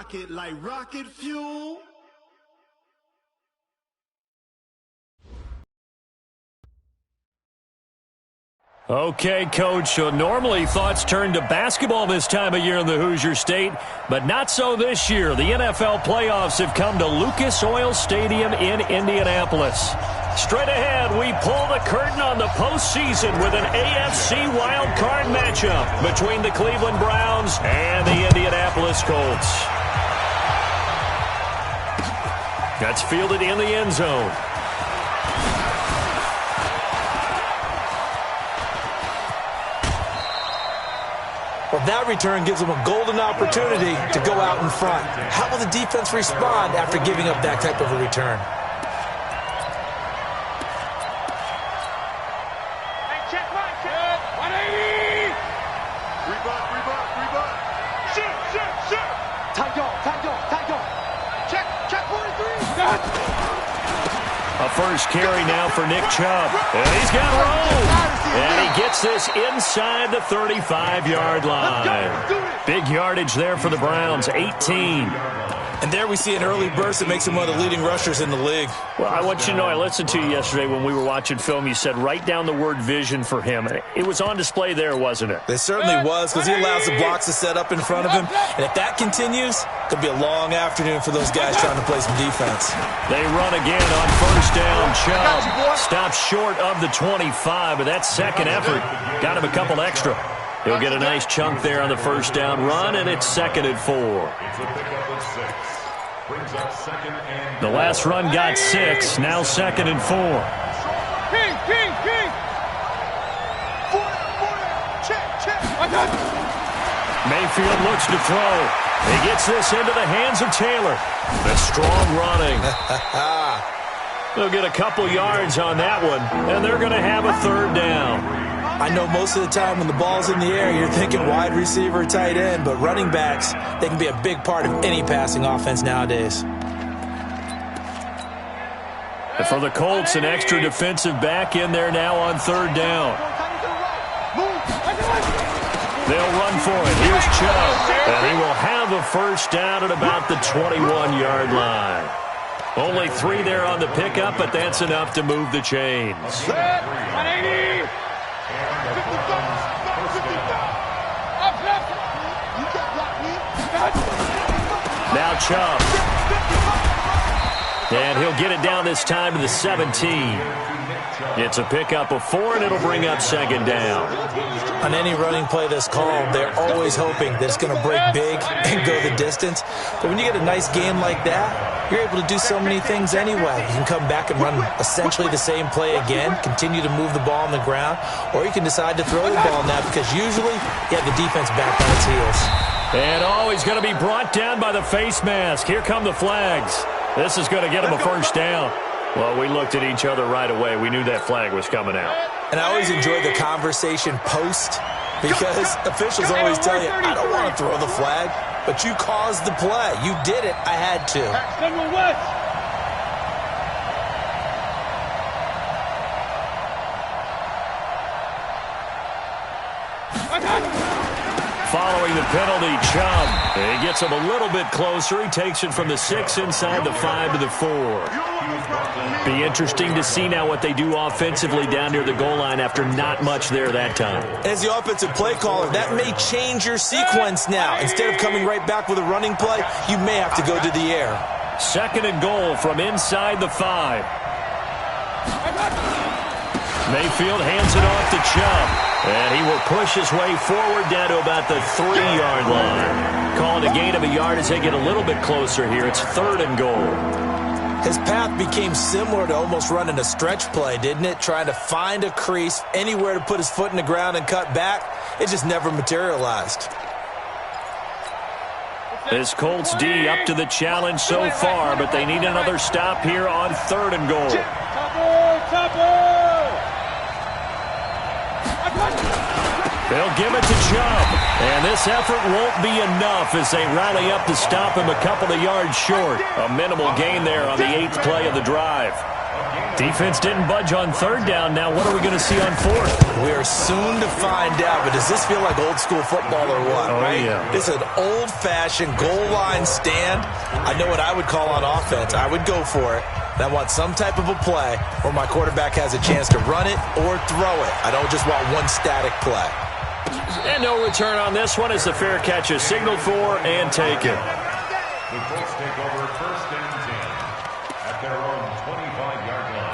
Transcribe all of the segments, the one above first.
rocket like rocket fuel. Okay, Coach, so normally thoughts turn to basketball this time of year in the Hoosier State, but not so this year. The NFL playoffs have come to Lucas Oil Stadium in Indianapolis. Straight ahead, we pull the curtain on the postseason with an AFC Wildcard matchup between the Cleveland Browns and the Indianapolis Colts. That's fielded in the end zone. Well, that return gives them a golden opportunity to go out in front. How will the defense respond after giving up that type of a return? Hey, check. 180! Rebutt. Shoot! Time go. Check 43! A first carry now for Nick Chubb. And he's got room. And he gets this inside the 35-yard line. Big yardage there for the Browns, 18. And there we see an early burst that makes him one of the leading rushers in the league. Well, I want you to know, I listened to you yesterday when we were watching film. You said write down the word vision for him. It was on display there, wasn't it? It certainly was, because he allows the blocks to set up in front of him. And if that continues, it could be a long afternoon for those guys trying to play some defense. They run again on first down. Chubb stops short of the 25, but that second effort got him a couple extra. He'll get a nice chunk there on the first down run, and it's 2nd and 4. The last run got 6, now 2nd and 4. King! Check! Mayfield looks to throw. He gets this into the hands of Taylor. The strong running. They'll get a couple yards on that one, and they're going to have a 3rd down. I know most of the time when the ball's in the air, you're thinking wide receiver, tight end, but running backs, they can be a big part of any passing offense nowadays. For the Colts, an extra defensive back in there now on 3rd down. They'll run for it. Here's Chubb, and he will have a first down at about the 21-yard line. Only 3 there on the pickup, but that's enough to move the chains. 180! Now Chubb. And he'll get it down this time to the 17. It's a pickup of 4, and it'll bring up 2nd down. On any running play that's called, they're always hoping that it's going to break big and go the distance. But when you get a nice game like that, you're able to do so many things anyway. You can come back and run essentially the same play again, continue to move the ball on the ground, or you can decide to throw the ball now because usually you have the defense back on its heels. And he's going to be brought down by the face mask. Here come the flags. This is going to get him a first down. Well, we looked at each other right away. We knew that flag was coming out. And I always enjoy the conversation post because officials always tell you, I don't want to throw the flag, but you caused the play. You did it. I had to. Following the penalty, Chubb. He gets him a little bit closer. He takes it from the 6 inside the 5 to the 4. Be interesting to see now what they do offensively down near the goal line after not much there that time. As the offensive play caller, that may change your sequence now. Instead of coming right back with a running play, you may have to go to the air. 2nd and goal from inside the 5. Mayfield hands it off to Chubb. And he will push his way forward down to about the 3-yard line. Calling a gain of a yard as they get a little bit closer here. It's 3rd and goal. His path became similar to almost running a stretch play, didn't it? Trying to find a crease, anywhere to put his foot in the ground and cut back. It just never materialized. This Colts D up to the challenge so far, but they need another stop here on 3rd and goal. They'll give it to Chubb. And this effort won't be enough as they rally up to stop him a couple of yards short. A minimal gain there on the 8th play of the drive. Defense didn't budge on third down. Now what are we going to see on fourth? We are soon to find out, but does this feel like old school football or what? Oh, right? yeah. This is an old-fashioned goal line stand. I know what I would call on offense. I would go for it. And I want some type of a play where my quarterback has a chance to run it or throw it. I don't just want one static play. And no return on this one as the fair catch is signaled for and taken. The Colts take over first and 10 at their own 25-yard line.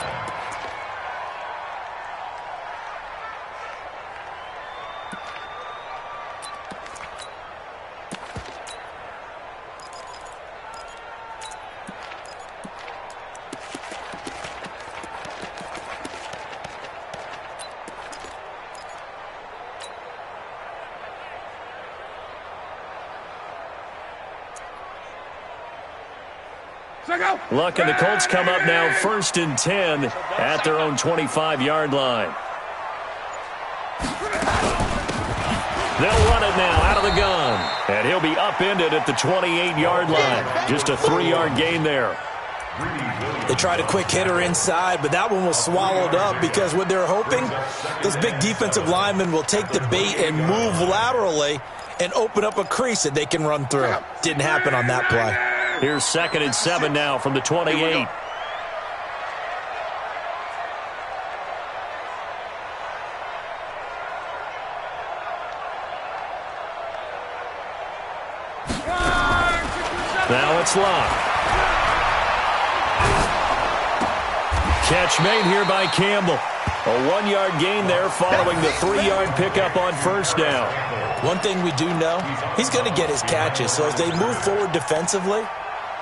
Luck and the Colts come up now first and 10 at their own 25-yard line. They'll run it now out of the gun. And he'll be upended at the 28-yard line. Just a 3-yard gain there. They tried a quick hitter inside, but that one was swallowed up because what they're hoping, those big defensive linemen will take the bait and move laterally and open up a crease that they can run through. Didn't happen on that play. Here's 2nd and 7 now from the 28. Now it's locked. Catch made here by Campbell. A 1-yard gain there following the 3-yard pickup on first down. One thing we do know, he's going to get his catches. So as they move forward defensively,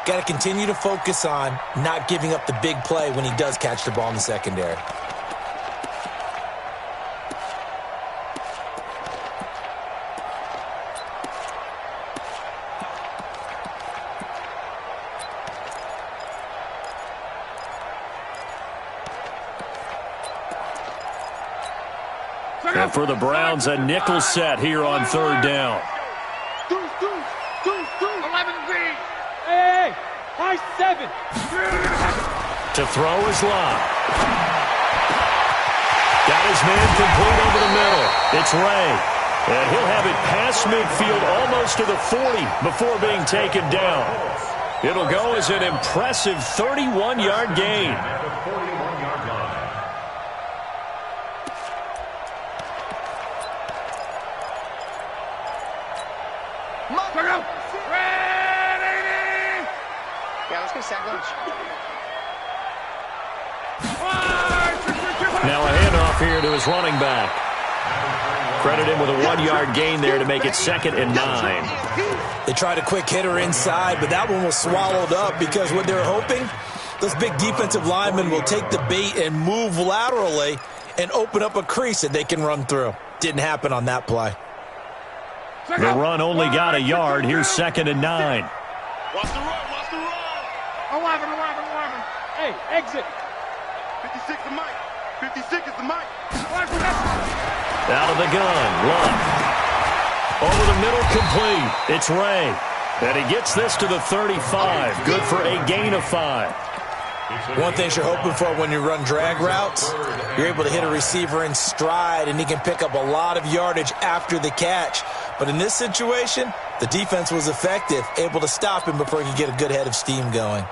got to continue to focus on not giving up the big play when he does catch the ball in the secondary. And for the Browns, a nickel set here on third down. 11-3. Hey, high 7. To throw is locked. Got his man complete over the middle. It's Ray. And he'll have it past midfield almost to the 40 before being taken down. It'll go as an impressive 31-yard gain. Now a handoff here to his running back. Credit him with a 1-yard gain there to make it 2nd and 9. They tried a quick hitter inside, but that one was swallowed up because what they're hoping, those big defensive linemen will take the bait and move laterally and open up a crease that they can run through. Didn't happen on that play. The run only got a yard. Here's 2nd and 9. Watch the run, watch the run. 11. Hey, exit. 56 is Mike. 56 is the Mike. Out of the gun, Luck. Over the middle, complete. It's Ray. And he gets this to the 35. Good for a gain of 5. One thing you're hoping for when you run drag routes, you're able to hit a receiver in stride, and he can pick up a lot of yardage after the catch. But in this situation, the defense was effective, able to stop him before he could get a good head of steam going.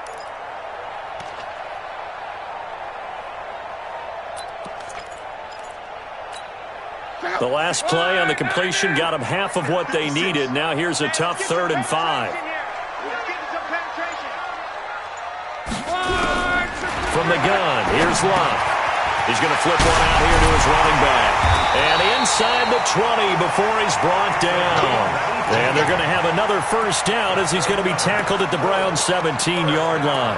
The last play on the completion got them half of what they needed. Now here's a tough 3rd and 5. From the gun, here's Luck. He's going to flip one out here to his running back. And inside the 20 before he's brought down. And they're going to have another first down as he's going to be tackled at the Browns' 17-yard line.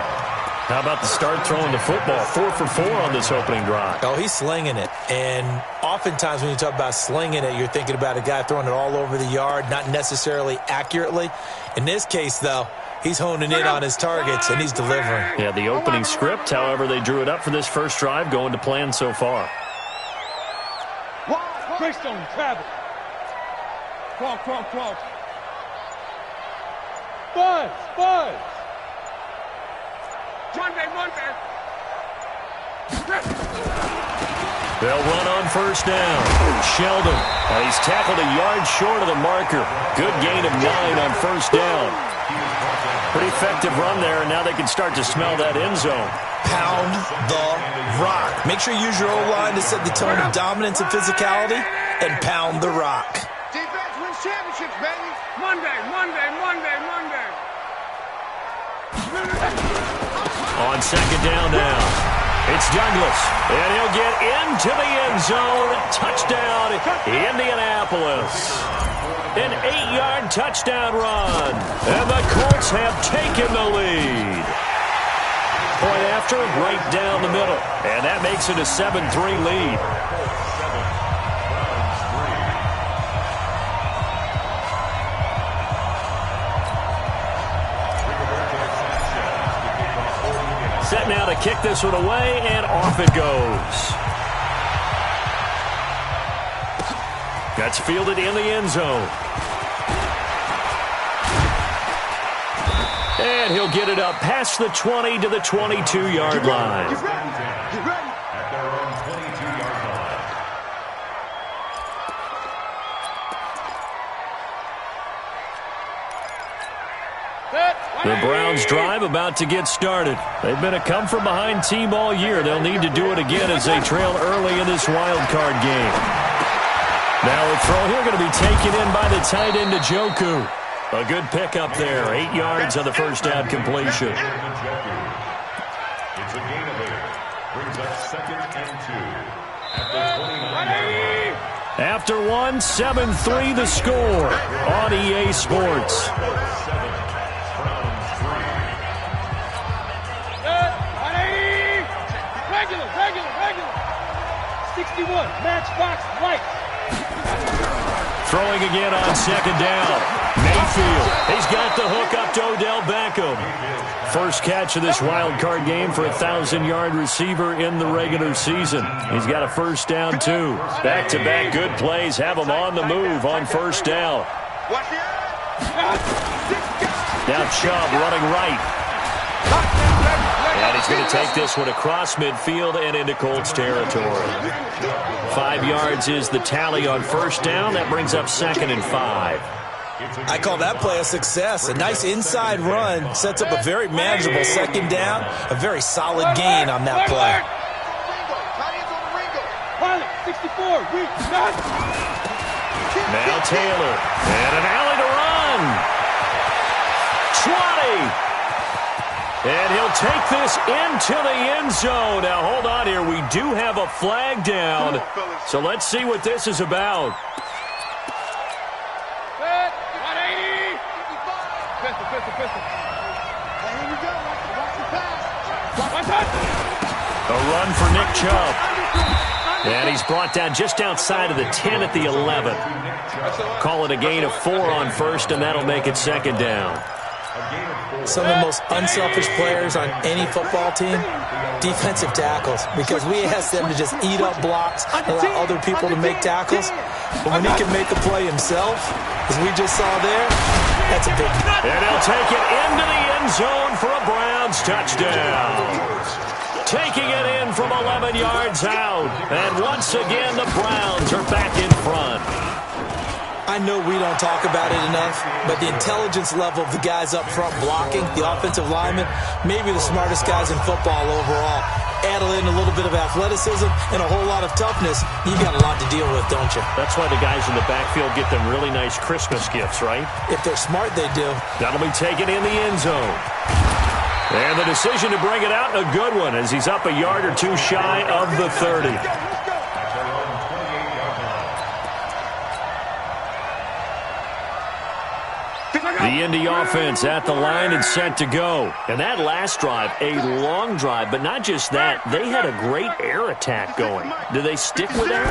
How about the start throwing the football? 4 for 4 on this opening drive. Oh, he's slinging it. And oftentimes when you talk about slinging it, you're thinking about a guy throwing it all over the yard, not necessarily accurately. In this case, though, he's honing in on his targets, and he's delivering. Yeah, the opening script, however, they drew it up for this first drive, going to plan so far. Greystone, travel. Crawl. Buzz. Run, babe. They'll run on first down. Sheldon, and he's tackled a yard short of the marker. Good gain of 9 on first down. Pretty effective run there, and now they can start to smell that end zone. Pound the rock. Make sure you use your O-line to set the tone of dominance and physicality, and pound the rock. Defense wins championships, baby. Monday, Monday, Monday, Monday. On second down now. It's Douglas, and he'll get into the end zone. Touchdown, Indianapolis. An 8-yard touchdown run, and the Colts have taken the lead. Point after, right down the middle, and that makes it a 7-3 lead. Set now to kick this one away, and off it goes. That's fielded in the end zone. And he'll get it up past the 20 to the 22-yard line. Get ready. At their own 22-yard line. The Browns' drive about to get started. They've been a come-from-behind team all year. They'll need to do it again as they trail early in this wild card game. Now a throw here going to be taken in by the tight end, Njoku. A good pickup there. 8 yards on the first down completion. It's a gain of 8. Brings up 2nd and 2. At the 29-yard line. After 7-3 the score on EA Sports. Regular. 61, matchbox, right. Throwing again on second down. Mayfield, he's got the hook up to Odell Beckham. First catch of this wild card game for a 1,000-yard receiver in the regular season. He's got a first down, too. Back-to-back good plays have him on the move on first down. Now Chubb running right. And he's going to take this one across midfield and into Colts territory. 5 yards is the tally on first down. That brings up 2nd and 5. I call that play a success. A nice inside run sets up a very manageable second down. A very solid gain on that play. 64, now Taylor. And an alley to run. 20. And he'll take this into the end zone. Now, hold on here. We do have a flag down. So let's see what this is about. 180. Pistol. Here we go. Watch the pass. A run for Nick Chubb. And he's brought down just outside of the 10 at the 11. Call it a gain of 4 on first, and that'll make it second down. Some of the most unselfish players on any football team, defensive tackles, because we ask them to just eat up blocks, allow other people to make tackles. But when he can make a play himself, as we just saw there, that's a big deal. And he'll take it into the end zone for a Browns touchdown. Taking it in from 11 yards out. And once again, the Browns are back in front. I know we don't talk about it enough, but the intelligence level of the guys up front blocking, the offensive linemen, maybe the smartest guys in football overall. Add in a little bit of athleticism and a whole lot of toughness, you got a lot to deal with, don't you? That's why the guys in the backfield get them really nice Christmas gifts, right? If they're smart, they do. That'll be taken in the end zone. And the decision to bring it out, a good one, as he's up a yard or two shy of the 30. The Indy offense at the line and set to go. And that last drive, a long drive, but not just that. They had a great air attack going. Do they stick with that?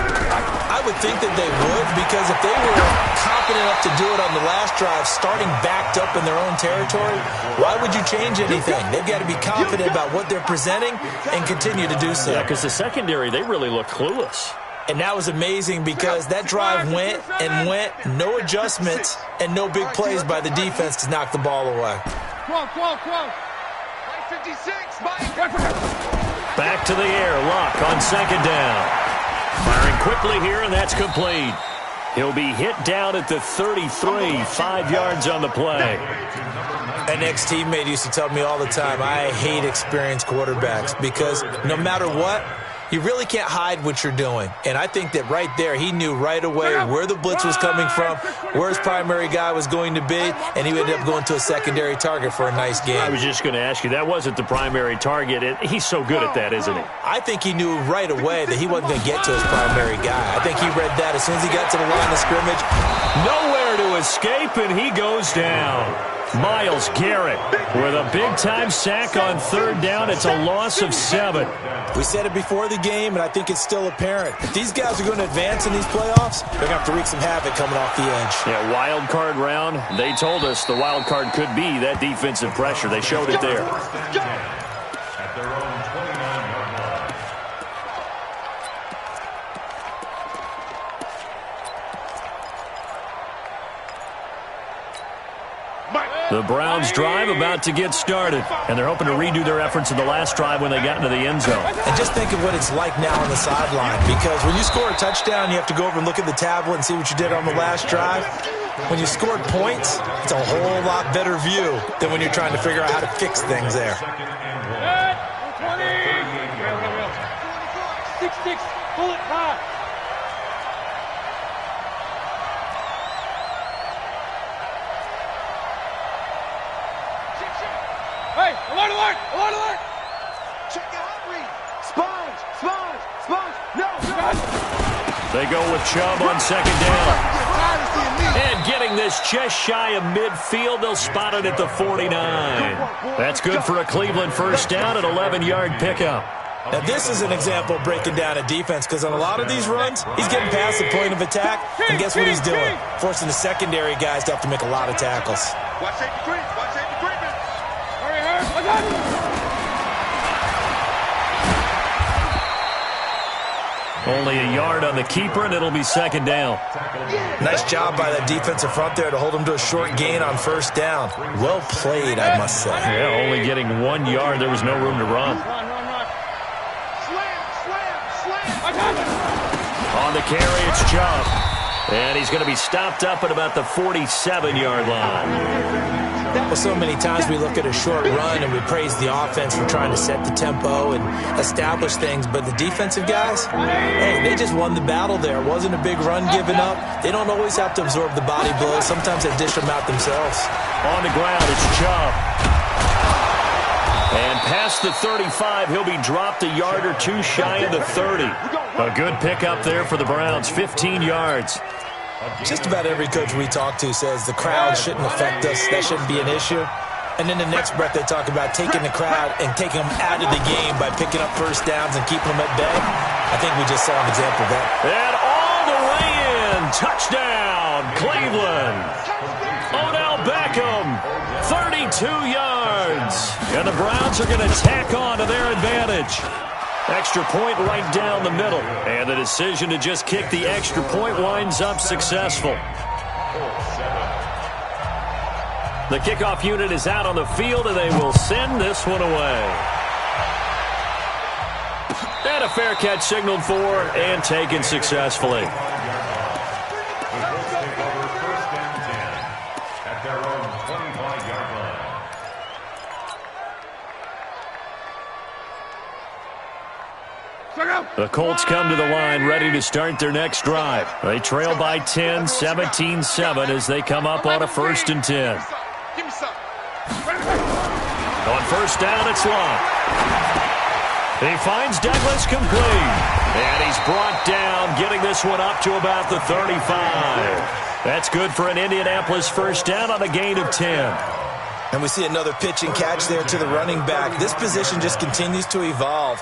I would think that they would, because if they were confident enough to do it on the last drive, starting backed up in their own territory, why would you change anything? They've got to be confident about what they're presenting and continue to do so. Yeah, because the secondary, they really look clueless. And that was amazing because that drive went and went, no adjustments, and no big plays by the defense to knock the ball away. Close. 56, Mike. Back Back to the air. Luck on second down. Firing quickly here, and that's complete. He'll be hit down at the 33, 5 yards on the play. An ex-teammate used to tell me all the time, I hate experienced quarterbacks because no matter what, you really can't hide what you're doing. And I think that right there, he knew right away where the blitz was coming from, where his primary guy was going to be, and he ended up going to a secondary target for a nice game. I was just going to ask you, that wasn't the primary target. He's so good at that, isn't he? I think he knew right away that he wasn't going to get to his primary guy. I think he read that as soon as he got to the line of scrimmage. Nowhere to escape, and he goes down. Myles Garrett with a big-time sack on third down. It's a loss of 7. We said it before the game, and I think it's still apparent. If these guys are going to advance in these playoffs, they're going to have to wreak some havoc coming off the edge. Yeah, wild card round. They told us the wild card could be that defensive pressure. They showed it there. At their own 29-yard line. The Browns drive about to get started, and they're hoping to redo their efforts in the last drive when they got into the end zone. And just think of what it's like now on the sideline, because when you score a touchdown, you have to go over and look at the tablet and see what you did on the last drive. When you scored points, it's a whole lot better view than when you're trying to figure out how to fix things there. 6-6, pull it high. Hey, alert, alert, alert, alert! Check out read. Sponge, sponge, sponge. No. They go with Chubb on second down. And getting this just shy of midfield, they'll spot it at the 49. That's good for a Cleveland first down, an 11-yard pickup. Now, this is an example of breaking down a defense, because on a lot of these runs, he's getting past the point of attack, and guess what he's doing? Forcing the secondary guys to have to make a lot of tackles. Watch safety creep. Watch safety creeping. Hurry, hurry, I got it. Only a yard on the keeper, and it'll be second down. Nice job by that defensive front there to hold him to a short gain on first down. Well played, I must say. Yeah, only getting 1 yard. There was no room to run. Run. Slam, slam, slam. I got it. On the carry, it's Chubb. And he's going to be stopped up at about the 47-yard line. Well, so many times we look at a short run and we praise the offense for trying to set the tempo and establish things, but the defensive guys, hey, they just won the battle there. It wasn't a big run given up. They don't always have to absorb the body blows. Sometimes they dish them out themselves. On the ground, it's Chubb. And past the 35, he'll be dropped a yard or two shy of the 30. A good pickup there for the Browns, 15 yards. Just about every coach we talk to says the crowd shouldn't affect us. That shouldn't be an issue. And then the next breath they talk about taking the crowd and taking them out of the game by picking up first downs and keeping them at bay. I think we just saw an example of that. And all the way in. Touchdown, Cleveland. Odell Beckham, 32 yards. And the Browns are going to tack on to their advantage. Extra point right down the middle. And the decision to just kick the extra point winds up successful. The kickoff unit is out on the field, and they will send this one away. And a fair catch signaled for and taken successfully. At their own 25-yard line. The Colts come to the line ready to start their next drive. They trail by 10, 17-7 as they come up on a 1st and 10. Give me some. On first down, it's Long. He finds Douglas complete. And he's brought down, getting this one up to about the 35. That's good for an Indianapolis first down on a gain of 10. And we see another pitch and catch there to the running back. This position just continues to evolve.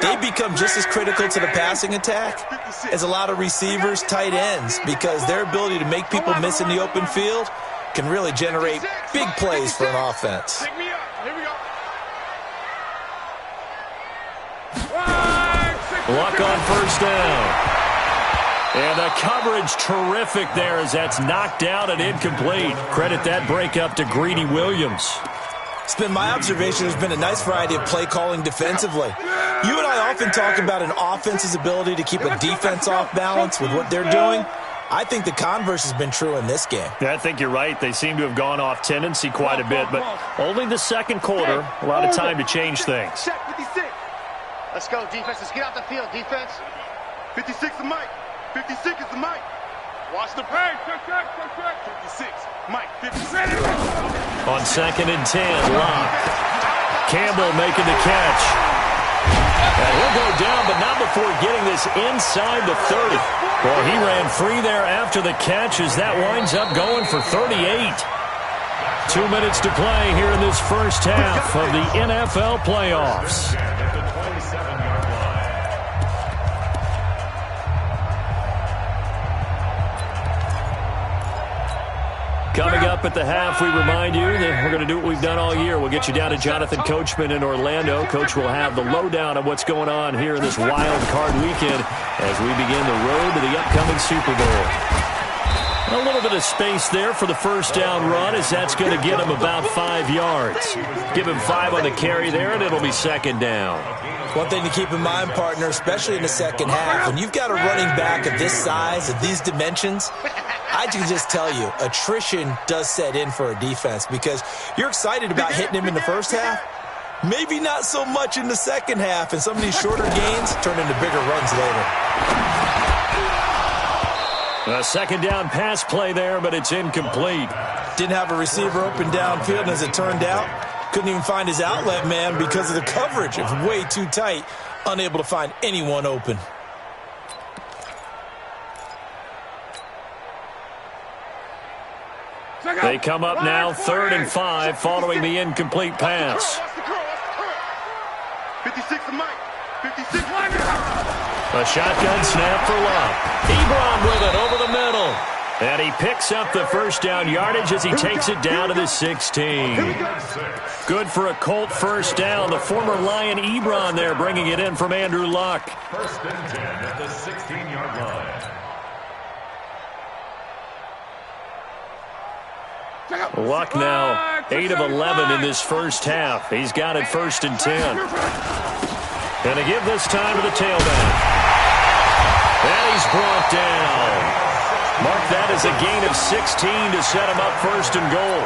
They become just as critical to the passing attack as a lot of receivers, tight ends, because their ability to make people miss in the open field can really generate big plays for an offense. Pick me up. Here we go. Luck on first down. And the coverage terrific there as that's knocked down and incomplete. Credit that breakup to Greedy Williams. It's been my observation there's been a nice variety of play calling defensively. You and I often talk about an offense's ability to keep a defense off balance with what they're doing. I think the converse has been true in this game. Yeah, I think you're right. They seem to have gone off tendency quite a bit, but only the second quarter, a lot of time to change things. Check 56. Let's go, defense. Let's get out the field, defense. 56 is Mike. 56 is the Mike. Watch the play. Check. 56. Mike. 56. On 2nd and 10, Locke. Campbell making the catch. And he'll go down, but not before getting this inside the 30. Well, he ran free there after the catch as that winds up going for 38. 2 minutes to play here in this first half of the NFL playoffs. At the 27-yard line. Coming up at the half, we remind you that we're going to do what we've done all year. We'll get you down to Jonathan Coachman in Orlando. Coach will have the lowdown of what's going on here in this wild card weekend as we begin the road to the upcoming Super Bowl. A little bit of space there for the first down run as that's going to get him about 5 yards. Give him 5 on the carry there, and it'll be second down. One thing to keep in mind, partner, especially in the second half, when you've got a running back of this size, of these dimensions, I can just tell you, attrition does set in for a defense because you're excited about hitting him in the first half. Maybe not so much in the second half, and some of these shorter gains turn into bigger runs later. A second down pass play there, but it's incomplete. Didn't have a receiver open downfield, and as it turned out, couldn't even find his outlet man because of the coverage. It was way too tight, unable to find anyone open. They come up now 3rd and 5 following the incomplete pass. 56 is Mike. 56. A shotgun snap for Locke. Ebron with it over the middle. And he picks up the first down yardage as he takes it down to the 16. Good for a Colt first down. The former Lion Ebron there bringing it in from Andrew Luck. 1st and 10 at the 16-yard line. Luck now 8 of 11 in this first half. He's got it 1st and 10. Gonna give this time to the tailback. And he's brought down. Mark that as a gain of 16 to set him up 1st and goal.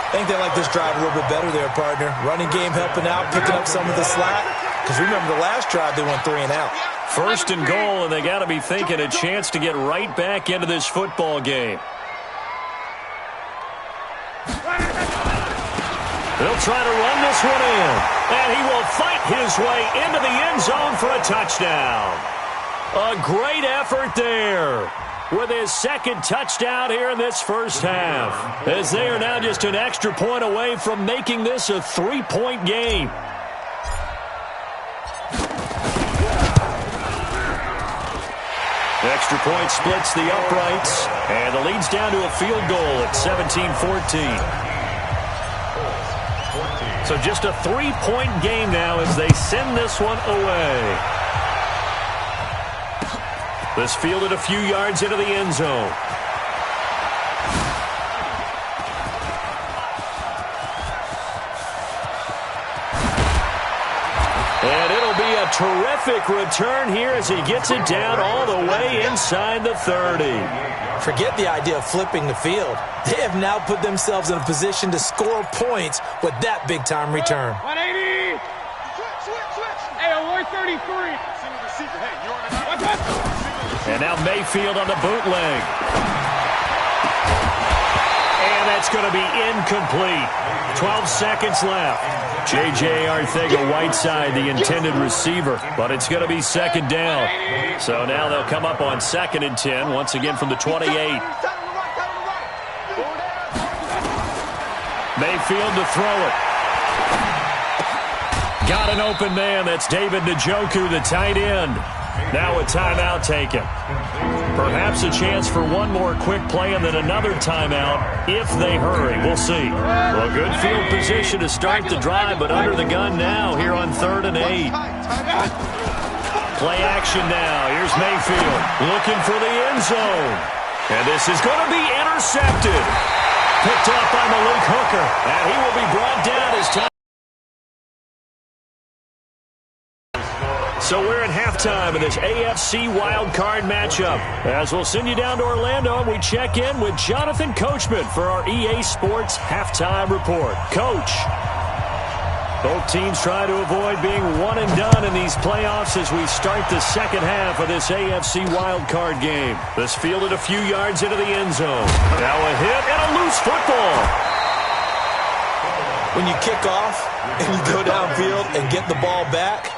I think they like this drive a little bit better there, partner. Running game helping out, picking up some of the slack. Because remember the last drive, they went 3 and out. 1st and goal, and they got to be thinking a chance to get right back into this football game. They'll try to run this one in. And he will fight his way into the end zone for a touchdown. A great effort there with his second touchdown here in this first half, as they are now just an extra point away from making this a 3-point game. Extra point splits the uprights, and the lead's down to a field goal at 17-14. So just a 3-point game now as they send this one away. This fielded a few yards into the end zone. And it'll be a terrific return here as he gets it down all the way inside the 30. Forget the idea of flipping the field. They have now put themselves in a position to score points with that big-time return. 180. Switch. Hey, 133. Single receiver. Hey, you're on the And now Mayfield on the bootleg. And that's going to be incomplete. 12 seconds left. J.J. Arcega-Whiteside, the intended receiver, but it's going to be second down. So now they'll come up on 2nd and 10, once again from the 28. Mayfield to throw it. Got an open man. That's David Njoku, the tight end. Now a timeout taken. Perhaps a chance for one more quick play and then another timeout if they hurry. We'll see. Well, good field position to start the drive, but under the gun now here on 3rd and 8. Play action now. Here's Mayfield looking for the end zone. And this is going to be intercepted. Picked off by Malik Hooker. And he will be brought down as time. So we're at halftime in this AFC Wildcard matchup. As we'll send you down to Orlando, we check in with Jonathan Coachman for our EA Sports Halftime Report. Coach. Both teams try to avoid being one and done in these playoffs as we start the second half of this AFC wildcard game. This fielded a few yards into the end zone. Now a hit and a loose football. When you kick off and you go downfield and get the ball back,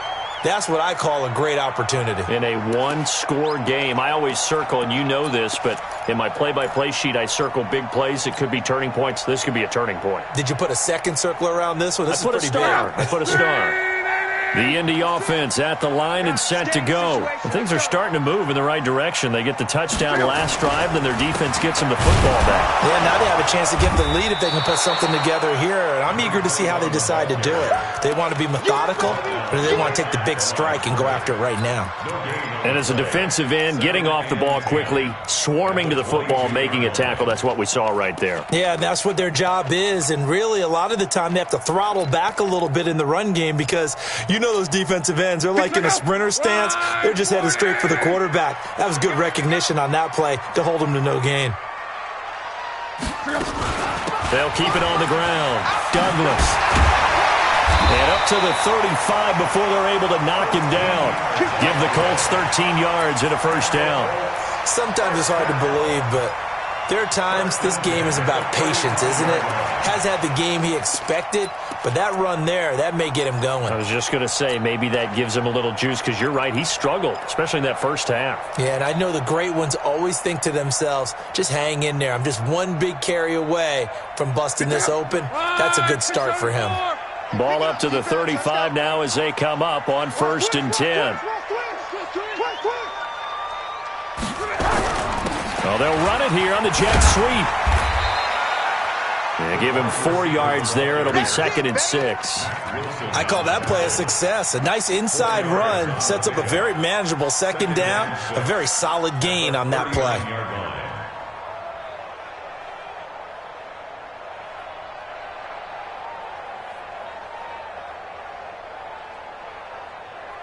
that's what I call a great opportunity. In a one-score game, I always circle, and you know this, but in my play-by-play sheet, I circle big plays. It could be turning points. This could be a turning point. Did you put a second circle around this one? This I put is pretty a star. big. I put a star. The Indy offense at the line and set to go. And things are starting to move in the right direction. They get the touchdown last drive, then their defense gets them the football back. Yeah, now they have a chance to get the lead if they can put something together here. And I'm eager to see how they decide to do it. They want to be methodical, or do they want to take the big strike and go after it right now? And as a defensive end, getting off the ball quickly, swarming to the football, making a tackle, that's what we saw right there. Yeah, and that's what their job is. And really, a lot of the time, they have to throttle back a little bit in the run game because you know those defensive ends, they're like in a sprinter stance. They're just headed straight for the quarterback. That was good recognition on that play to hold them to no gain. They'll keep it on the ground. Douglas. And up to the 35 before they're able to knock him down. Give the Colts 13 yards and a first down. Sometimes it's hard to believe, but there are times this game is about patience, isn't it? Has had the game he expected, but that run there, that may get him going. I was just going to say, maybe that gives him a little juice because you're right, he struggled, especially in that first half. Yeah, and I know the great ones always think to themselves, just hang in there. I'm just one big carry away from busting this open. That's a good start for him. Ball up to the 35 now as they come up on 1st and 10. Well, they'll run it here on the jet sweep. Yeah, give him 4 yards there. It'll be 2nd and 6. I call that play a success. A nice inside run sets up a very manageable second down. A very solid gain on that play.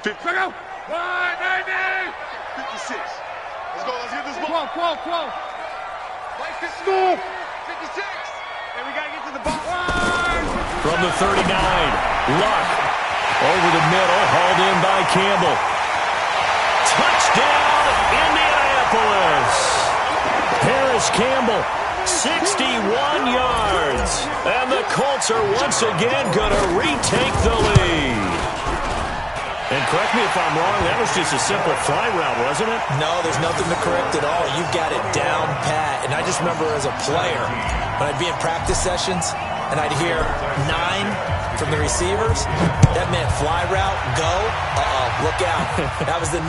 Let's go. 56. Let's get this ball. Quote. Like this move. 56. And we got to get to the ball. From the 39, Luck over the middle, hauled in by Campbell. Touchdown, Indianapolis. Paris Campbell, 61 yards. And the Colts are once again going to retake the lead. And correct me if I'm wrong, that was just a simple fly route, wasn't it? No, there's nothing to correct at all. You've got it down pat. And I just remember as a player, when I'd be in practice sessions and I'd hear 9 from the receivers, that meant fly route, go, look out. That was the 9,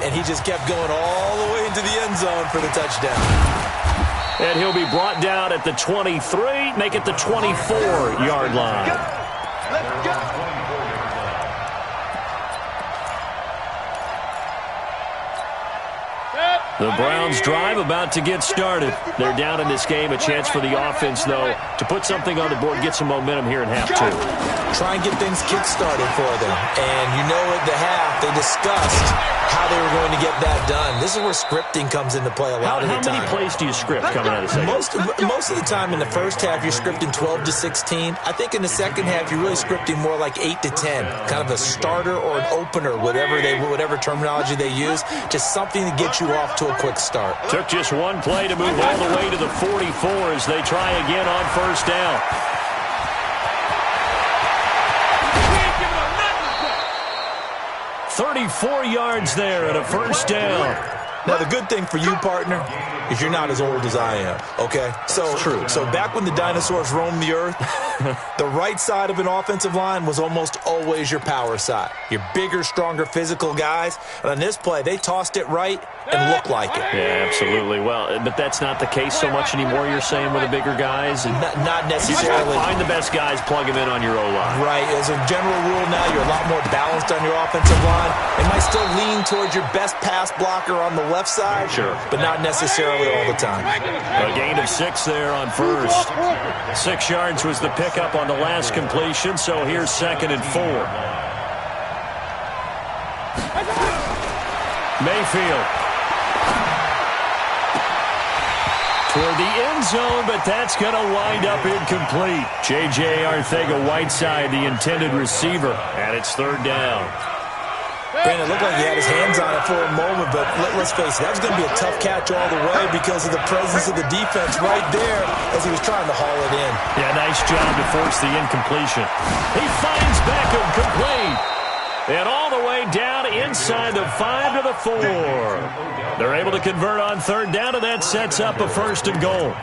and he just kept going all the way into the end zone for the touchdown. And he'll be brought down at the 23, make it the 24-yard line. Let's go. The Browns drive about to get started. They're down in this game. A chance for the offense, though, to put something on the board, get some momentum here in half 2. Try and get things kick-started for them. And you know at the half, they discussed how they were going to get that done. This is where scripting comes into play a lot of the time. How many plays do you script coming out of the second? Most of the time in the first half, you're scripting 12 to 16. I think in the second half, you're really scripting more like 8 to 10. Kind of a starter or an opener, whatever terminology they use. Just something to get you off to a quick start. Took just one play to move all the way to the 44 as they try again on first down. $34 yards there and a first down. Now, the good thing for you, partner, is you're not as old as I am, okay? So true. So back when the dinosaurs roamed the earth, the right side of an offensive line was almost always your power side. Your bigger, stronger, physical guys. And on this play, they tossed it right, and look like it. Yeah, absolutely. Well, but that's not the case so much anymore, you're saying, with the bigger guys? And not you just necessarily. find the best guys, plug them in on your O-line. Right. As a general rule now, you're a lot more balanced on your offensive line. It might still lean towards your best pass blocker on the left side, sure, but not necessarily all the time. A gain of 6 there on first. 6 yards was the pickup on the last completion, so here's 2nd and 4. Mayfield. Toward the end zone, but that's going to wind up incomplete. J.J. Arcega-Whiteside, the intended receiver, and it's 3rd down. Brandon, it looked like he had his hands on it for a moment, but let's face it, that was going to be a tough catch all the way because of the presence of the defense right there as he was trying to haul it in. Yeah, nice job to force the incompletion. He finds Beckham complete. And all the way down inside the 5 to the 4. They're able to convert on 3rd down, and that sets up a 1st and goal.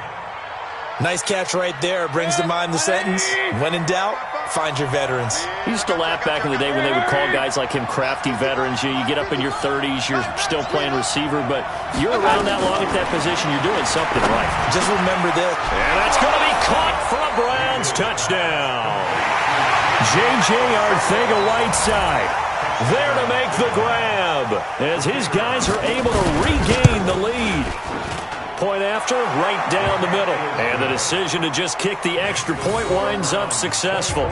Nice catch right there. Brings to mind the sentence, when in doubt, find your veterans. I used to laugh back in the day when they would call guys like him crafty veterans. You get up in your 30s, you're still playing receiver, but you're around that long at that position, you're doing something right. Just remember this. And that's going to be caught for a Browns touchdown. J.J. Arcega-Whiteside there to make the grab as his guys are able to regain the lead. Point after, right down the middle. And the decision to just kick the extra point winds up successful.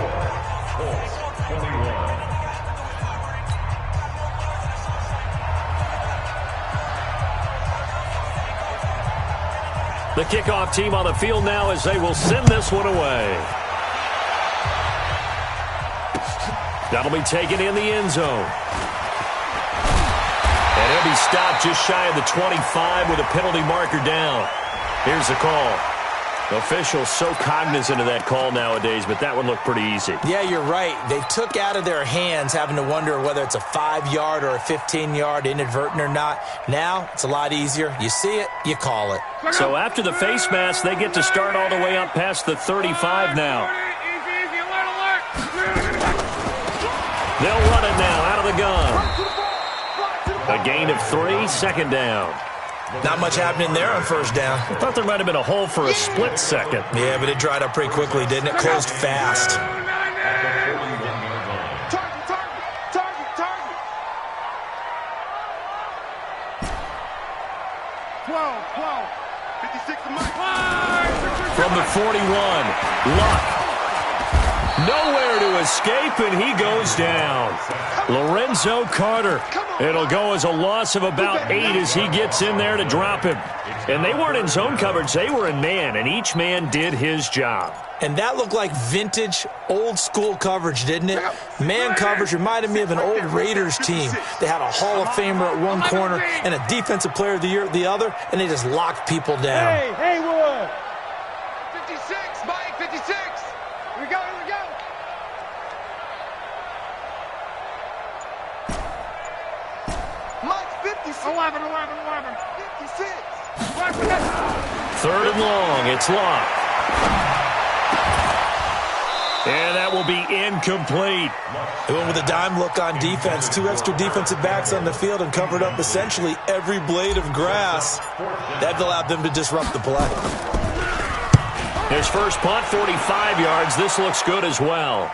The kickoff team on the field now as they will send this one away. That'll be taken in the end zone. And he'll be stopped just shy of the 25 with a penalty marker down. Here's the call. Officials so cognizant of that call nowadays, but that one looked pretty easy. Yeah, you're right. They took out of their hands having to wonder whether it's a 5-yard or a 15-yard inadvertent or not. Now, it's a lot easier. You see it, you call it. So after the face mask, they get to start all the way up past the 35 now. They'll run it now out of the gun. A gain of 3, 2nd down. Not much happening there on 1st down. I thought there might have been a hole for a split second. Yeah, but it dried up pretty quickly, didn't it? Closed fast. From the 41, Luck. Nowhere to escape, and he goes down. Lorenzo Carter. It'll go as a loss of about 8 as he gets in there to drop him. And they weren't in zone coverage. They were in man, and each man did his job. And that looked like vintage, old-school coverage, didn't it? Man coverage reminded me of an old Raiders team. They had a Hall of Famer at one corner and a Defensive Player of the Year at the other, and they just locked people down. Hey, Haywood! 56, Mike, 56. Here we go, here we go. Mike, 56. 11. 56. 3rd and long. It's Luck. And that will be incomplete. They went with a dime look on defense. 2 extra defensive backs on the field and covered up essentially every blade of grass. That allowed them to disrupt the play. His first punt, 45 yards. This looks good as well.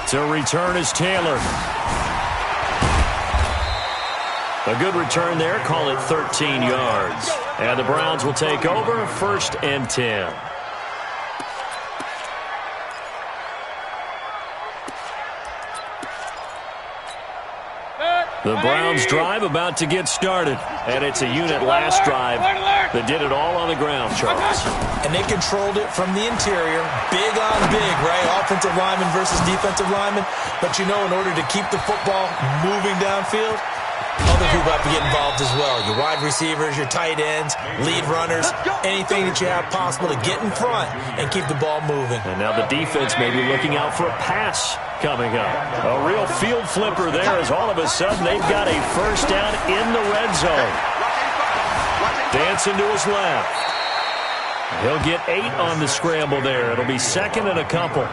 To return is Taylor. A good return there. Call it 13 yards. And the Browns will take over 1st and 10. The Browns drive about to get started. And it's a unit last drive that did it all on the ground, Charles. And they controlled it from the interior. Big on big, right? Offensive lineman versus defensive lineman. But you know, in order to keep the football moving downfield, other people have to get involved as well. Your wide receivers, your tight ends, lead runners, anything that you have possible to get in front and keep the ball moving. And now the defense may be looking out for a pass coming up. A real field flipper there as all of a sudden they've got a 1st down in the red zone. Dancing to his left. He'll get 8 on the scramble there. It'll be 2nd and a couple.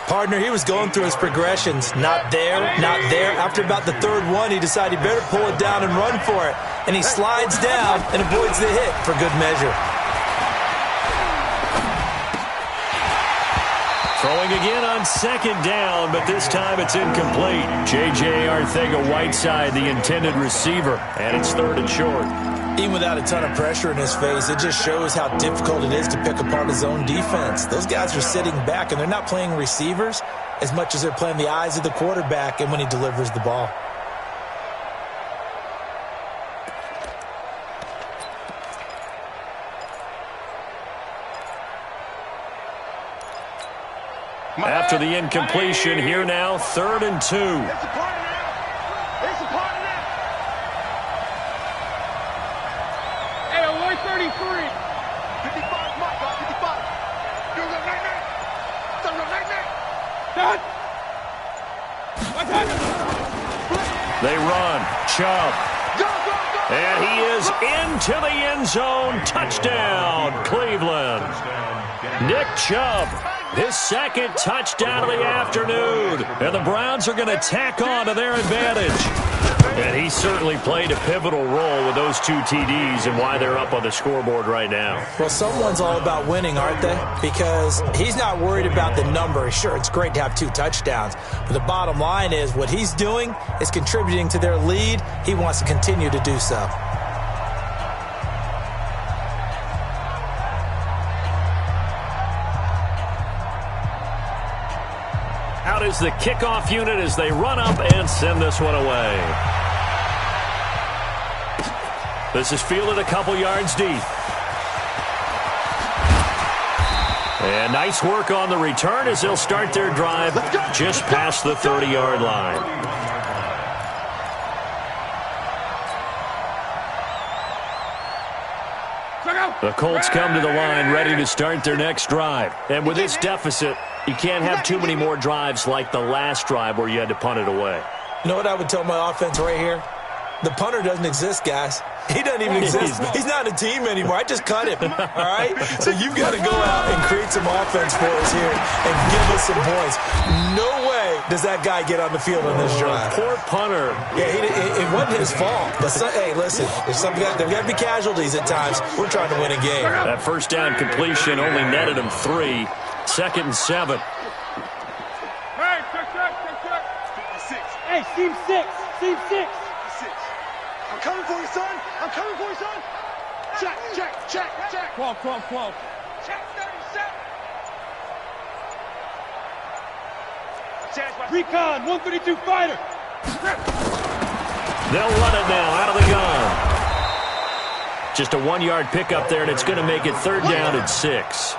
Partner, he was going through his progressions. Not there, not there. After about the third one, he decided he better pull it down and run for it. And he slides down and avoids the hit for good measure. Throwing again on second down, but this time it's incomplete. J.J. Arcega-Whiteside, the intended receiver, and it's 3rd and short. Even without a ton of pressure in his face, it just shows how difficult it is to pick apart his own defense. Those guys are sitting back, and they're not playing receivers as much as they're playing the eyes of the quarterback and when he delivers the ball. After the incompletion, here now, 3rd and 2. It's a party now. It's a party now. Hey, 133. 55, Mike, 55. You're the night-night. You're the night-night. Done. What's happening? They run. Chubb. And he is into the end zone. Touchdown, Cleveland. Nick Chubb. His second touchdown of the afternoon. And the Browns are going to tack on to their advantage. And he certainly played a pivotal role with those 2 TDs and why they're up on the scoreboard right now. Well, someone's all about winning, aren't they? Because he's not worried about the number. Sure, it's great to have 2 touchdowns. But the bottom line is what he's doing is contributing to their lead. He wants to continue to do so. Out is the kickoff unit as they run up and send this one away. This is fielded a couple yards deep. And nice work on the return as they'll start their drive just past the 30-yard line. The Colts come to the line ready to start their next drive. And with this deficit, you can't have too many more drives like the last drive where you had to punt it away. You know what I would tell my offense right here? The punter doesn't exist, guys. He doesn't even exist. He's not a team anymore. I just cut him, all right? So you've got to go out and create some offense for us here and give us some points. No way does that guy get on the field on this drive. Poor punter. Yeah, it wasn't his fault. But hey, listen, there's there got to be casualties at times. We're trying to win a game. That first down completion only netted him 3. 2nd and 7. Hey, check. 56. Hey, seam 6. Seam 6. 56. I'm coming for you, son. I'm coming for you, son. Check. 12. Check 37. Recon, 132 fighter. They'll run it now out of the gun. Just a 1-yard pickup there, and it's going to make it 3rd down and 6.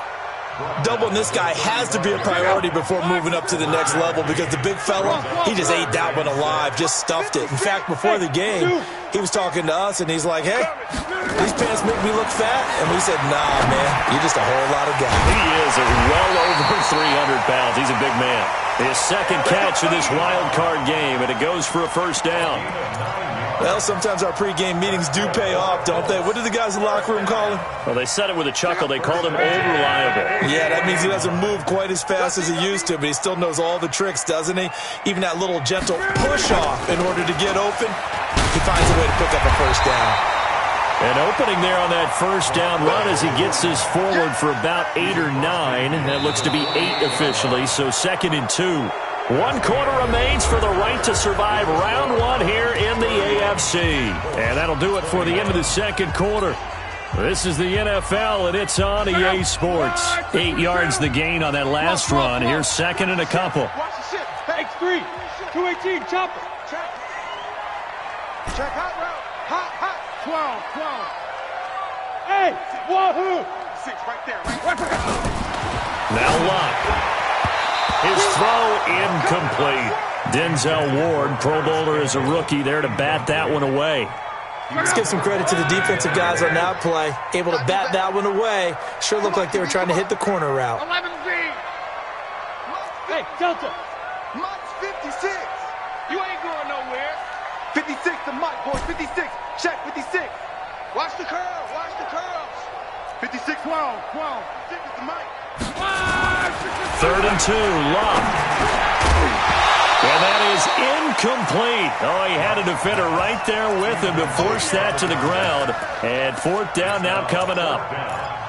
Doubling this guy has to be a priority before moving up to the next level because the big fella, he just ate that one alive, just stuffed it. In fact, before the game, he was talking to us, and he's like, hey, these pants make me look fat. And we said, nah, man, you're just a whole lot of guy. He is well over 300 pounds. He's a big man. His second catch of this wild card game, and it goes for a 1st down. Well, sometimes our pregame meetings do pay off, don't they? What did the guys in the locker room call him? Well, they said it with a chuckle. They called him old reliable. Yeah, that means he doesn't move quite as fast as he used to, but he still knows all the tricks, doesn't he? Even that little gentle push-off in order to get open, he finds a way to pick up a 1st down. An opening there on that 1st down run as he gets this forward for about 8 or 9. That looks to be 8 officially, so 2nd and 2. 1 quarter remains for the right to survive round 1 here in the AFC. And that'll do it for the end of the 2nd quarter. This is the NFL, and it's on EA Sports. 8 yards the gain on that last run. Here's 2nd and a couple. Watch the shit. X3, 218, chopper. Check hot route. Hot. 12. Hey, wahoo! 6 right there. Now Locke. His throw incomplete. Denzel Ward, Pro Bowler as a rookie, there to bat that one away. Let's give some credit to the defensive guys on that play. Able to bat that one away. Sure looked like they were trying to hit the corner route. 11Z. Hey, Delta. Mike's 56. You ain't going nowhere. 56 to Mike, boys. 56. Check, 56. Watch the curls. 56. 12. 56 to Mike. 3rd and 2, Love. And that is incomplete. Oh, he had a defender right there with him to force that to the ground. And 4th down now coming up.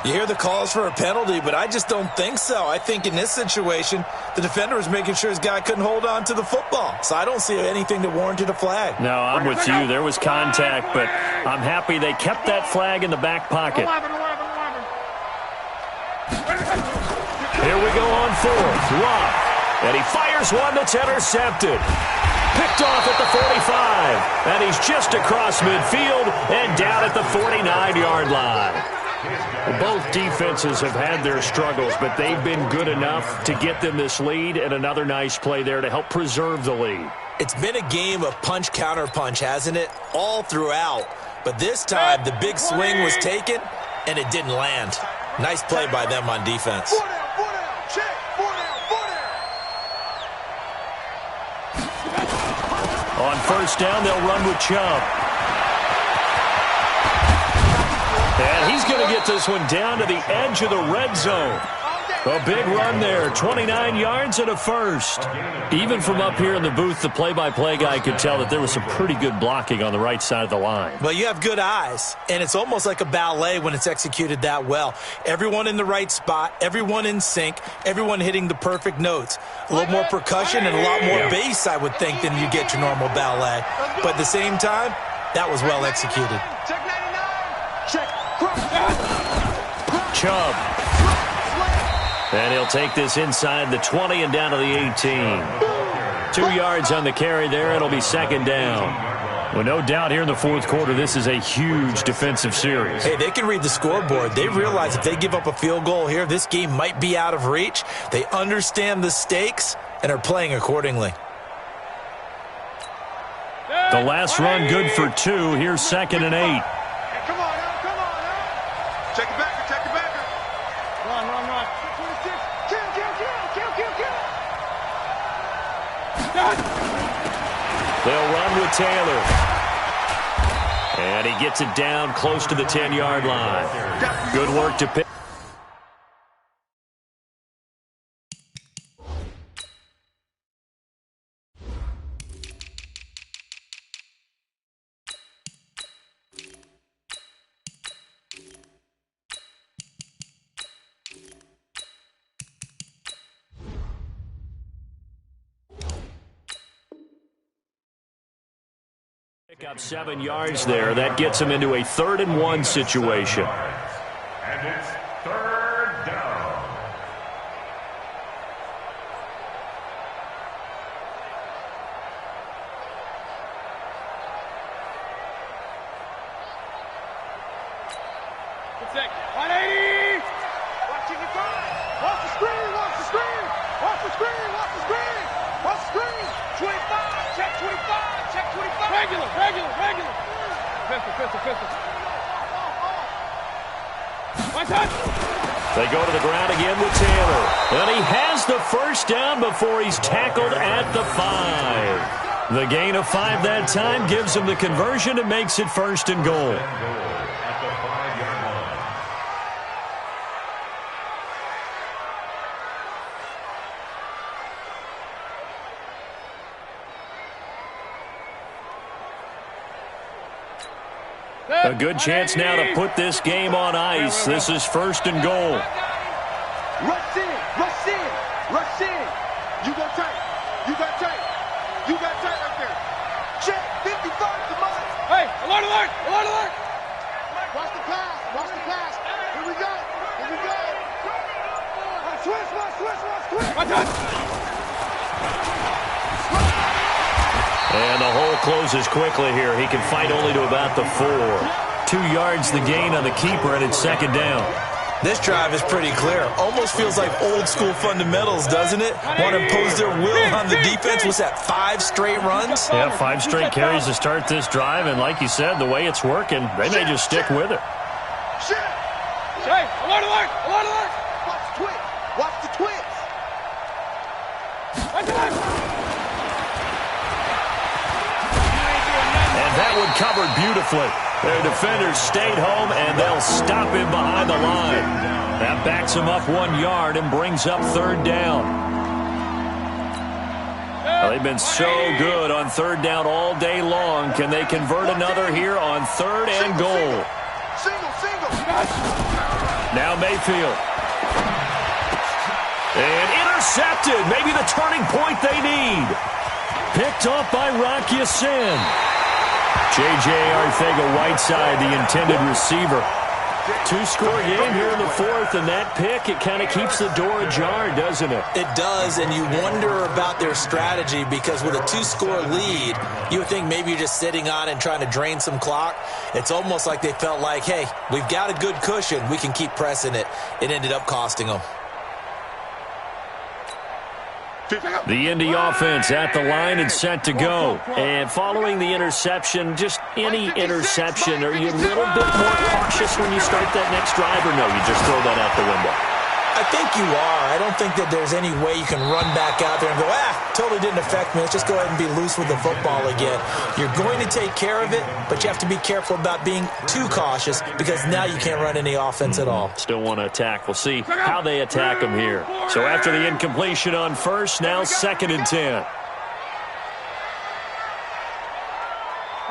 You hear the calls for a penalty, but I just don't think so. I think in this situation, the defender was making sure his guy couldn't hold on to the football. So I don't see anything that warranted a flag. No, I'm with you. There was contact, but I'm happy they kept that flag in the back pocket. Here we go on 4th. Love. And he fires one that's intercepted. Picked off at the 45. And he's just across midfield and down at the 49-yard line. Well, both defenses have had their struggles, but they've been good enough to get them this lead, and another nice play there to help preserve the lead. It's been a game of punch-counter-punch, hasn't it? All throughout. But this time, the big swing was taken, and it didn't land. Nice play by them on defense. On 1st down, they'll run with Chubb. And he's going to get this one down to the edge of the red zone. A big run there, 29 yards and a first. Even from up here in the booth, the play-by-play guy could tell that there was some pretty good blocking on the right side of the line. Well, you have good eyes, and it's almost like a ballet when it's executed that well. Everyone in the right spot, everyone in sync, everyone hitting the perfect notes. A little more percussion and a lot more bass, I would think, than you get your normal ballet. But at the same time, that was well executed. Chubb. And he'll take this inside the 20 and down to the 18. 2 yards on the carry there. It'll be 2nd down. Well, no doubt here in the 4th quarter, this is a huge defensive series. Hey, they can read the scoreboard. They realize if they give up a field goal here, this game might be out of reach. They understand the stakes and are playing accordingly. The last run good for 2. Here's 2nd and 8. Come on now, come on now. Check it back, check it back. Run. 26. Kill. They'll run with Taylor. And he gets it down close to the 10-yard line. Good work to pick. Pick up 7 yards there. That gets him into a 3rd and 1 situation. And it's 3rd down. Good sec. 180. Watching your time. Watch the screen. Watch the screen. Watch the screen. Watch the screen. Watch the screen. 25. Check 25. Check 25. Regular. Pistol. One touch. They go to the ground again with Taylor. And he has the 1st down before he's tackled at the 5. The gain of 5 that time gives him the conversion and makes it 1st and goal. At the 5-yard line. A good chance now to put this game on ice. This is 1st and goal. Rush in. You got tight right there. Check, 55 to mine. Hey, alert. Watch the pass. Here we go. Switch. One touch. And the hole closes quickly here. He can fight only to about the 4. 2 yards the gain on the keeper, and it's 2nd down. This drive is pretty clear. Almost feels like old-school fundamentals, doesn't it? Want to impose their will on the defense. Was that 5 straight runs? Yeah, 5 straight carries to start this drive, and like you said, the way it's working, they may just stick with it. Hey, alert. Watch the twins. One touch. That one covered beautifully. Their defenders stayed home, and they'll stop him behind the line. That backs him up 1 yard and brings up third down. Well, they've been so good on third down all day long. Can they convert another here on third and goal? Single. Now Mayfield. And intercepted. Maybe the turning point they need. Picked off by Rocky Sin. J.J. Arcega-Whiteside, the intended receiver. 2-score game here in the fourth, and that pick, it kind of keeps the door ajar, doesn't it? It does, and you wonder about their strategy because with a 2-score lead, you would think maybe you're just sitting on and trying to drain some clock. It's almost like they felt like, hey, we've got a good cushion. We can keep pressing it. It ended up costing them. The Indy offense at the line and set to go. And following the interception, just any interception, are you a little bit more cautious when you start that next drive, or no, you just throw that out the window? I think you are. I don't think that there's any way you can run back out there and go, totally didn't affect me. Let's just go ahead and be loose with the football again. You're going to take care of it, but you have to be careful about being too cautious because now you can't run any offense at all. Still want to attack. We'll see how they attack them here. So after the incompletion on first, now 2nd and 10.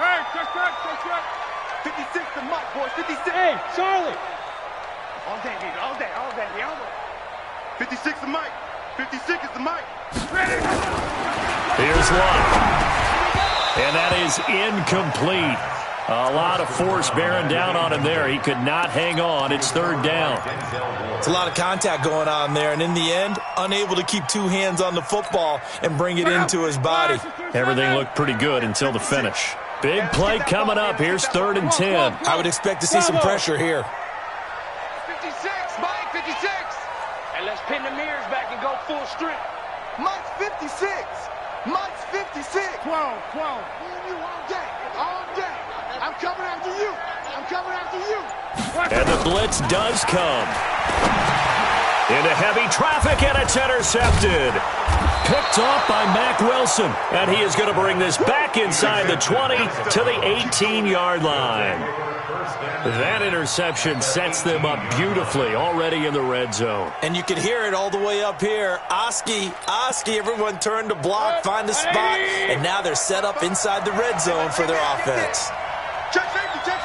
Hey, check. 56 to Mike, boys. 56. Hey, Charlie. All day, baby. All day. 56 to Mike. 56 is the Mike. Here's Luck. And that is incomplete. A lot of force bearing down on him there. He could not hang on. It's third down. It's a lot of contact going on there, and in the end, unable to keep 2 hands on the football and bring it into his body. Everything looked pretty good until the finish. Big play coming up. Here's 3rd and 10. I would expect to see some pressure here. 56, Mike, 56. And let's pin the mirrors back and go full strip. Mike's 56. Mike's 56. 12. Me and you all day. I'm coming after you. And the blitz does come. Into heavy traffic, and it's intercepted. Picked off by Mack Wilson. And he is going to bring this back inside the 20 to the 18-yard line. That interception sets them up beautifully already in the red zone. And you can hear it all the way up here. Oski, everyone turned to block, find a spot, and now they're set up inside the red zone for their offense. Check safety. Check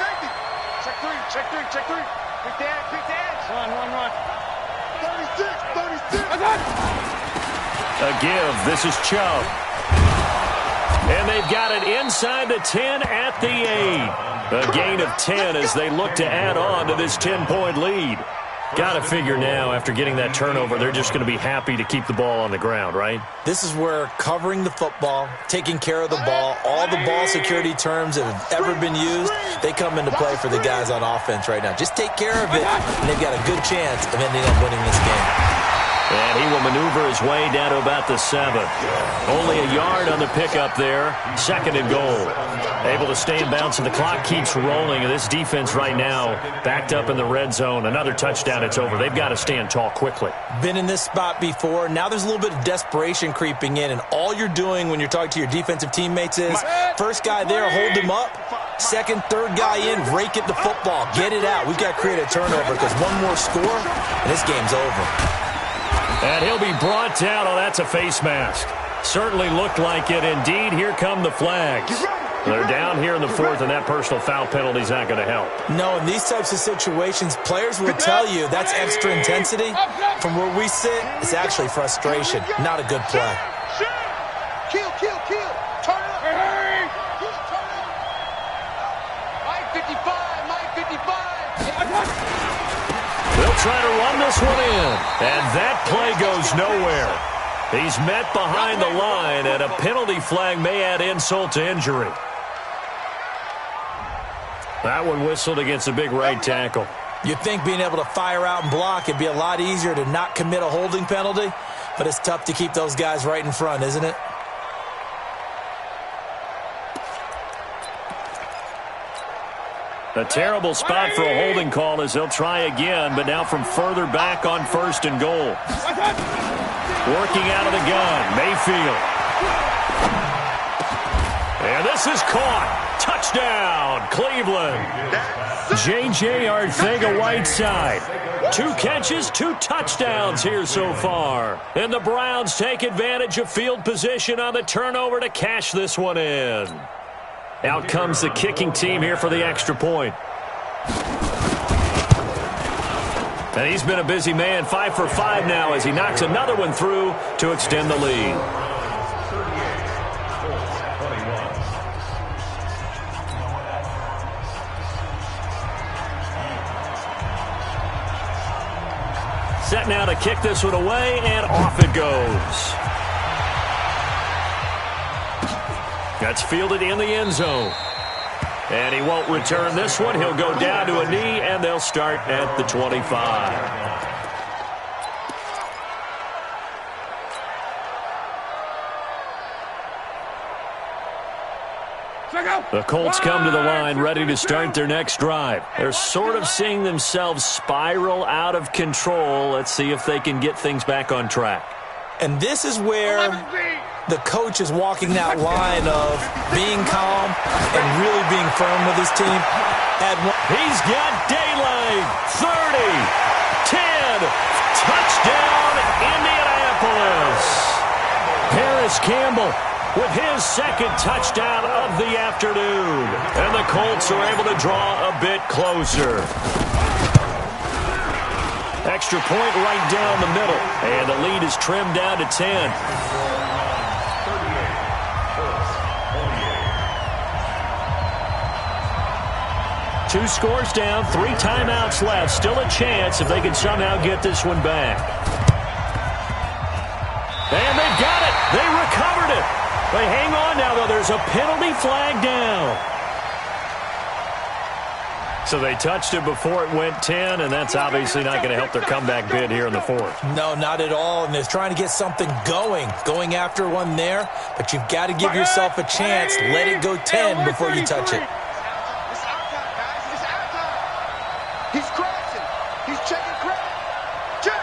three. Pick the edge. Run. 36. A give. This is Chubb. And they've got it inside the 10 at the 8. A gain of 10 as they look to add on to this 10-point lead. Got to figure now, after getting that turnover, they're just going to be happy to keep the ball on the ground, right? This is where covering the football, taking care of the ball, all the ball security terms that have ever been used, they come into play for the guys on offense right now. Just take care of it, and they've got a good chance of ending up winning this game. And he will maneuver his way down to about the 7. Only a yard on the pickup there. 2nd and goal. Able to stay in bounds, and the clock keeps rolling. And this defense right now backed up in the red zone. Another touchdown, it's over. They've got to stand tall quickly. Been in this spot before. Now there's a little bit of desperation creeping in. And all you're doing when you're talking to your defensive teammates is, first guy there, hold him up. Second, third guy in, rake at the football. Get it out. We've got to create a turnover because one more score, and this game's over. And he'll be brought down. Oh, that's a face mask. Certainly looked like it. Indeed, here come the flags. They're down here in the 4th, and that personal foul penalty is not going to help. No, in these types of situations, players will tell you that's extra intensity. From where we sit, it's actually frustration, not a good play. Kill. Turn up. Hey. Turn up. Mike 55. They'll try to run this one in, and that play goes nowhere. He's met behind the line, and a penalty flag may add insult to injury. That one whistled against a big right tackle. You'd think being able to fire out and block it'd be a lot easier to not commit a holding penalty, but it's tough to keep those guys right in front, isn't it? A terrible spot for a holding call as they'll try again, but now from further back on 1st and goal. Working out of the gun, Mayfield. And this is caught. Touchdown, Cleveland. J.J. Arcega-Whiteside. 2 catches, 2 touchdowns here so far. And the Browns take advantage of field position on the turnover to cash this one in. Out comes the kicking team here for the extra point. And he's been a busy man, 5 for 5 now as he knocks another one through to extend the lead. Set now to kick this one away, and off it goes. That's fielded in the end zone. And he won't return this one. He'll go down to a knee, and they'll start at the 25. The Colts come to the line ready to start their next drive. They're sort of seeing themselves spiral out of control. Let's see if they can get things back on track. And this is where the coach is walking that line of being calm and really being firm with his team. He's got daylight. 30, 10, touchdown, Indianapolis. Harris Campbell with his second touchdown of the afternoon. And the Colts are able to draw a bit closer. Extra point right down the middle. And the lead is trimmed down to 10. Two scores down, 3 timeouts left. Still a chance if they can somehow get this one back. And they've got it. They recovered it. They hang on now, though. There's a penalty flag down. So they touched it before it went 10, and that's obviously not going to help their comeback bid here in the 4th. No, not at all, and they're trying to get something going after one there, but you've got to give yourself a chance. Let it go 10 before you touch it. He's crashing. He's checking credit. Check.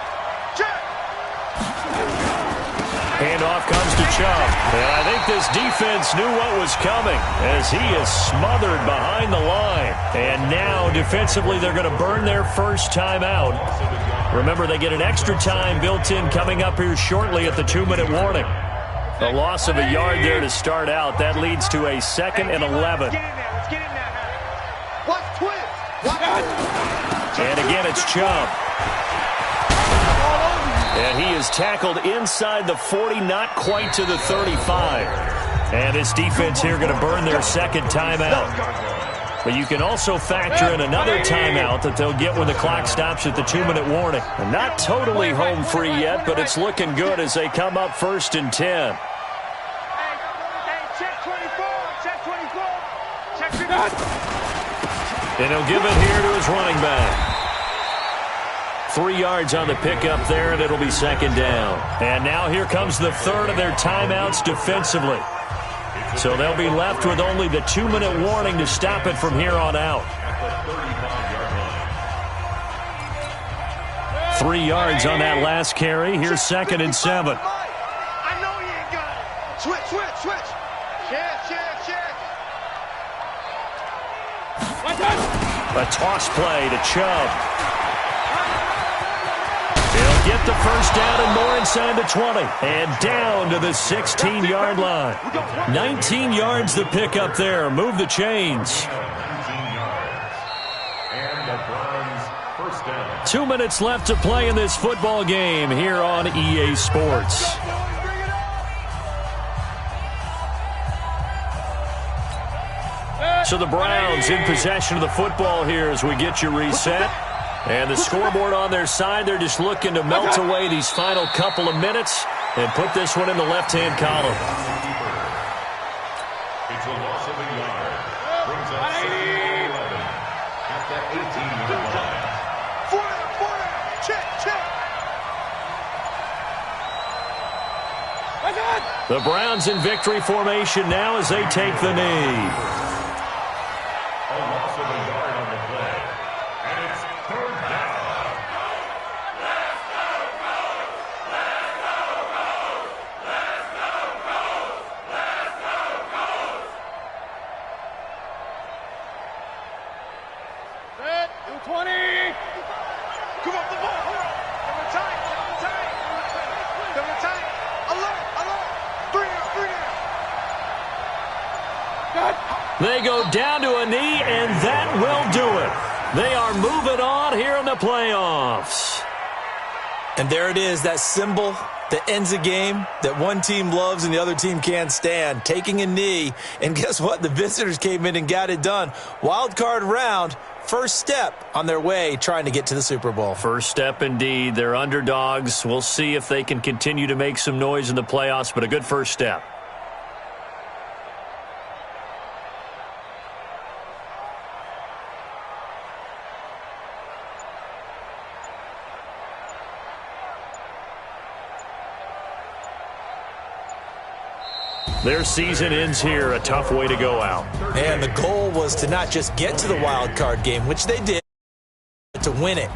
Handoff comes to Chubb. And I think this defense knew what was coming as he is smothered behind the line. And now defensively they're going to burn their first time out. Remember, they get an extra time built in coming up here shortly at the 2-minute warning. A loss of a yard there to start out. That leads to a 2nd and 11. Watch twist. And again, it's Chubb. And he is tackled inside the 40, not quite to the 35. And this defense here going to burn their second timeout. But you can also factor in another timeout that they'll get when the clock stops at the 2-minute warning. And not totally home free yet, but it's looking good as they come up 1st and 10. And he'll give it here to his running back. 3 yards on the pickup there, and it'll be 2nd down. And now here comes the 3rd of their timeouts defensively. So they'll be left with only the 2-minute warning to stop it from here on out. 3 yards on that last carry. Here's 2nd and 7. I know he ain't got it. Switch. A toss play to Chubb. He'll get the first down and more inside the 20. And down to the 16-yard line. 19 yards the pick up there. Move the chains. 2 minutes left to play in this football game here on EA Sports. So the Browns in possession of the football here as we get you reset. And the scoreboard on their side, they're just looking to melt away these final couple of minutes and put this one in the left-hand column. It's a loss of a yard. Brings up 2nd and 11 at the 18-yard line. 4 down. Check. The Browns in victory formation now as they take the knee. A loss of a yard on the play. And it's 3rd down. They go down to a knee, and that will do it. They are moving on here in the playoffs. And there it is, that symbol that ends a game that one team loves and the other team can't stand, taking a knee. And guess what? The visitors came in and got it done. Wild card round, first step on their way trying to get to the Super Bowl. First step indeed. They're underdogs. We'll see if they can continue to make some noise in the playoffs, but a good first step. Their season ends here, a tough way to go out. And the goal was to not just get to the wild card game, which they did, but to win it.